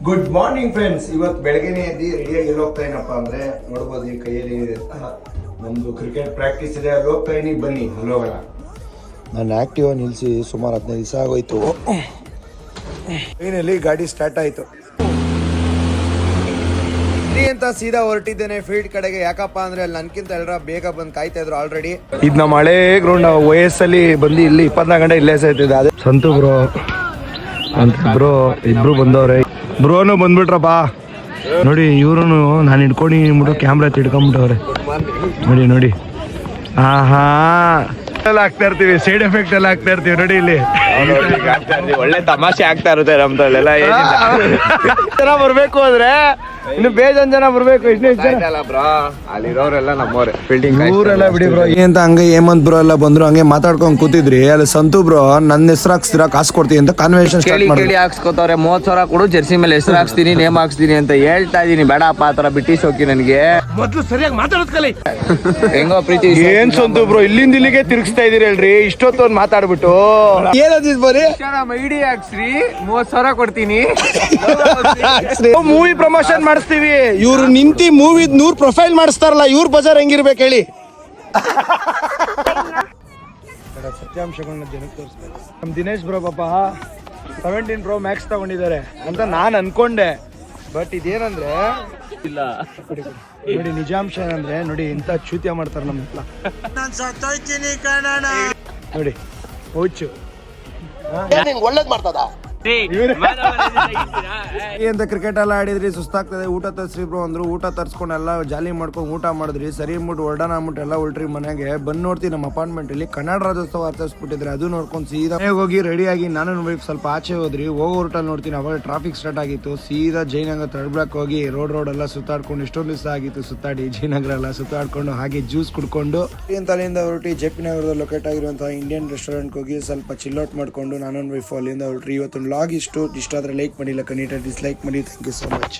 Good morning friends. ಇವತ್ತು ಬೆಳಗ್ಗೆನೇ ಎದ್ದು ರೆಡಿಯಾಗಿ ಎಲ್ಲಿ ಹೋಗ್ತಾ ಏನಪ್ಪ ಅಂದ್ರೆ ನೋಡ್ಬೋದು ಈ ಕೈಯಲ್ಲಿ ಏನಿದೆ ನಮ್ದು ಕ್ರಿಕೆಟ್ ಪ್ರಾಕ್ಟೀಸ್ ಇದೆ, ಅಲ್ಲಿ ಹೋಗ್ತಾ ಇದೀನಿ. ಬನ್ನಿ ಅಲ್ಲಿ ಹೋಗೋಣ. ನಾನು ಆಕ್ಟಿವ್ ನಿಲ್ಲಿಸಿ ಸುಮಾರು 15 ದಿವಸ ಆಗೋಯ್ತು. ಟ್ರೈನಲ್ಲಿ ಗಾಡಿ ಸ್ಟಾರ್ಟ್ ಆಯಿತು ಅಂತ ಸೀದಾ ಹೊರಟಿದ್ದೇನೆ ಫೀಲ್ಡ್ ಕಡೆಗೆ. ಯಾಕಪ್ಪ ಅಂದ್ರೆ ಅಲ್ಲಿ ನನ್ಕಿಂತ ಎಲ್ಲರ ಬೇಗ ಬಂದು ಕಾಯ್ತಾ ಇದ್ರು ಆಲ್ರೆಡಿ. ಇದು ನಮ್ಮ ಹಳೇ ಗ್ರೌಂಡ್ ವಯಸ್ಸಲ್ಲಿ ಬಂದು ಇಲ್ಲಿ 24 ಗಂಟೆ ಇಲ್ಲೇ ಸಾಯ್ತಿದ್ದೆ. ಅದೇ ಸಂತು ಬ್ರೋ ಅಂತ ಇಬ್ರು ಬಂದವ್ರೆ. ಬ್ರೋನು ಬಂದ್ಬಿಟ್ರಪ್ಪ ನೋಡಿ. ಇವ್ರು ನಾನು ಹಿಡ್ಕೊಂಡು ಕ್ಯಾಮ್ರಾ ತಿಡ್ಕೊಂಬಿಟ್ಟವ್ರೆ ನೋಡಿ. ಹಾ ಎಲ್ಲ ಆಗ್ತಾ ಇರ್ತೀವಿ, ಸೈಡ್ ಎಫೆಕ್ಟ್ ಎಲ್ಲ ಆಗ್ತಾ ಇರ್ತೀವಿ ನೋಡಿ. ಇಲ್ಲಿ ಒಳ್ಳೆ ತಮಾಷೆ ಆಗ್ತಾ ಇರುತ್ತೆ ನಮ್ದ್ರಲ್ಲೆಲ್ಲ. ಜನ ಬರ್ಬೇಕು ಅಂದ್ರೆ ಇನ್ನು ಬೇಜಾನ್ ಜನ ಬರ್ಬೇಕು. ಬ್ರೋ ಅಲ್ಲಿರೋರೆಲ್ಲ ನಮ್ಮವ್ರೆ ಫೀಲ್ಡಿಂಗ್ ಊರೆಲ್ಲ ಬಿಡಿ ಬ್ರೋ. ಅಂತ ಹಂಗೆ ಹೇಮಂತ್ ಬ್ರೋ ಎಲ್ಲ ಬಂದ್ರು, ಹಂಗೆ ಮಾತಾಡ್ಕೊಂಡ್ ಕೂತಿದ್ರಿ. ಅಲ್ಲಿ ಸಂತು ಬ್ರೋ ನನ್ನ ಹೆಸರು ಹಾಕ್ಸ್ತೀರಾ ಕಾಸು ಕೊಡ್ತೀನಿ ಅಂತ ಕಾನ್ವೆನ್ಷನ್ ಕೇಳಿ ಹಾಕ್ಸ್ಕೊತವ್ರೆ. 30,000 ಕೊಡು ಜೆರ್ಸಿ ಮೇಲೆ ಹೆಸರು ಹಾಕ್ಸ್ತೀನಿ, ನೇಮ್ ಹಾಕ್ಸ್ತೀನಿ ಅಂತ ಹೇಳ್ತಾ ಇದೀನಿ. ಬೇಡಪ್ಪ ಆ ತರ ಬಿಟ್ಟಿಸ್ ಹೋಗಿ ನನಗೆ ಮೊದ್ಲು ಸರಿಯಾಗಿ ಮಾತಾಡೋದ್ ಕಲಿ. ಹೆಂಗೋ ಪ್ರೀತಿ ಏನ್ ಸಂತು ಬ್ರೋ ಇಲ್ಲಿಂದ ಇಲ್ಲಿಗೆ ತಿರ್ಗಿಸ್ತಾ ಇದೀರಿ ಅಲ್ರಿ ಇಷ್ಟೊತ್ತು ಒಂದ್ ಮಾತಾಡ್ಬಿಟ್ಟು. ಏನದಿದ್ ಬರೀ ಐಡಿ ಹಾಕ್ಸ್ರಿ 30,000 ಕೊಡ್ತೀನಿ. ಮೂವಿ ಪ್ರಮೋಷನ್ ಮಾಡಿಸ್ತೀವಿ. ಇವ್ರು ನಿಂತಿ ಮೂವಿ 100 ಪ್ರೊಫೈಲ್ ಮಾಡಿಸ್ತಾರಲ್ಲ, ಇವ್ರ ಬಜಾರ್ ಹೆಂಗಿರ್ಬೇಕು ಹೇಳಿ. ಸತ್ಯಾಂಶಗಳನ್ನ ಜನಕ್ಕೆ ತೋರಿಸ್ಬೇಕು. ನಮ್ ದಿನೇಶ್ ಬ್ರೋ ಪಾಪ 17 Pro Max ತಗೊಂಡಿದ್ದಾರೆ ಅಂತ ನಾನ್ ಅನ್ಕೊಂಡೆ. ಬಟ್ ಇದೇನಂದ್ರೆ ಇಲ್ಲ ನೋಡಿ, ನಿಜಾಂಶ ಏನಂದ್ರೆ ನೋಡಿ ಇಂತ ಚ್ಯೂತ್ಯ ಮಾಡ್ತಾರೆ ನಮ್ಮ ಹತ್ರ. ನೋಡಿ ಹುಚ್ಚು ಒಳ್ಳೇದ್ ಮಾಡ್ತದ ಅಂತ. ಕ್ರಿಕೆಟ್ ಎಲ್ಲ ಆಡಿದ್ರಿ, ಸುಸ್ತಾಗ್ತದೆ, ಊಟ ತರ್ಸ್ರಿ ಬ್ರೋ ಅಂದ್ರು. ಊಟ ತರ್ಸ್ಕೊಂಡು ಎಲ್ಲ ಜಾಲಿ ಮಾಡ್ಕೊಂಡು ಊಟ ಮಾಡಿದ್ರಿ. ಸರಿ ಅಂದ್ಬಿಟ್ಟು ಹೊರಡೋಣ ಅಂದ್ಬಿಟ್ಟು ಎಲ್ಲ ಉಲ್ಟ್ರಿ ಮನೆಗೆ ಬಂದು ನೋಡ್ತೀವಿ ನಮ್ಮ ಅಪಾರ್ಟ್ಮೆಂಟ್ ಅಲ್ಲಿ ಕನ್ನಡ ರಾಜ್ಯೋತ್ಸವ ಆಚರಿಸ್ಬಿಟ್ಟಿದ್ರೆ. ಅದು ನೋಡ್ಕೊಂಡು ಸೀದಾ ಹೋಗಿ ರೆಡಿಯಾಗಿ ನಾನು ವೈಫ್ ಸ್ವಲ್ಪ ಆಚೆ ಹೋದ್ರಿ. ಹೋಗೋ ರೂಟಲ್ಲಿ ನೋಡ್ತೀನಿ ಅವಾಗ ಟ್ರಾಫಿಕ್ ಸ್ಟಾರ್ಟ್ ಆಗಿತ್ತು. ಸೀದಾ ಜಯನಗರ ತರ್ಬ್ಲಾಕ್ ಹೋಗಿ ರೋಡ್ ಎಲ್ಲ ಸುತ್ತಾಡ್ಕೊಂಡು ಇಷ್ಟೊಂದು ದಿವಸ ಆಗಿತ್ತು ಸುತ್ತಾಡಿ. ಜಯನಗರ ಎಲ್ಲ ಸುತ್ತಾಡ್ಕೊಂಡು ಹಾಗೆ ಜ್ಯೂಸ್ ಕುಡ್ಕೊಂಡು ಅಲ್ಲಿಂದ ಹೊರಟಿ ಜೆ.ಪಿ. ನಗರದಲ್ಲಿ ಲೊಕೇಟ್ ಆಗಿರುವಂತಹ ಇಂಡಿಯನ್ ರೆಸ್ಟೋರೆಂಟ್ ಹೋಗಿ ಸ್ವಲ್ಪ ಚಿಲ್ಔಟ್ ಮಾಡ್ಕೊಂಡು ನಾನು ವೈಫ್ ಅಲ್ಲಿಂದ ಹೊರಟ್ರಿ. ಇವತ್ತು ವ್ಲಾಗ್ ಇಷ್ಟ ಆದ್ರೆ ಲೈಕ್ ಮಾಡಿ, ಇಲ್ಲ ಕನಿಟ ಡಿಸ್ಲೈಕ್ ಮಾಡಿ. Thank you so much.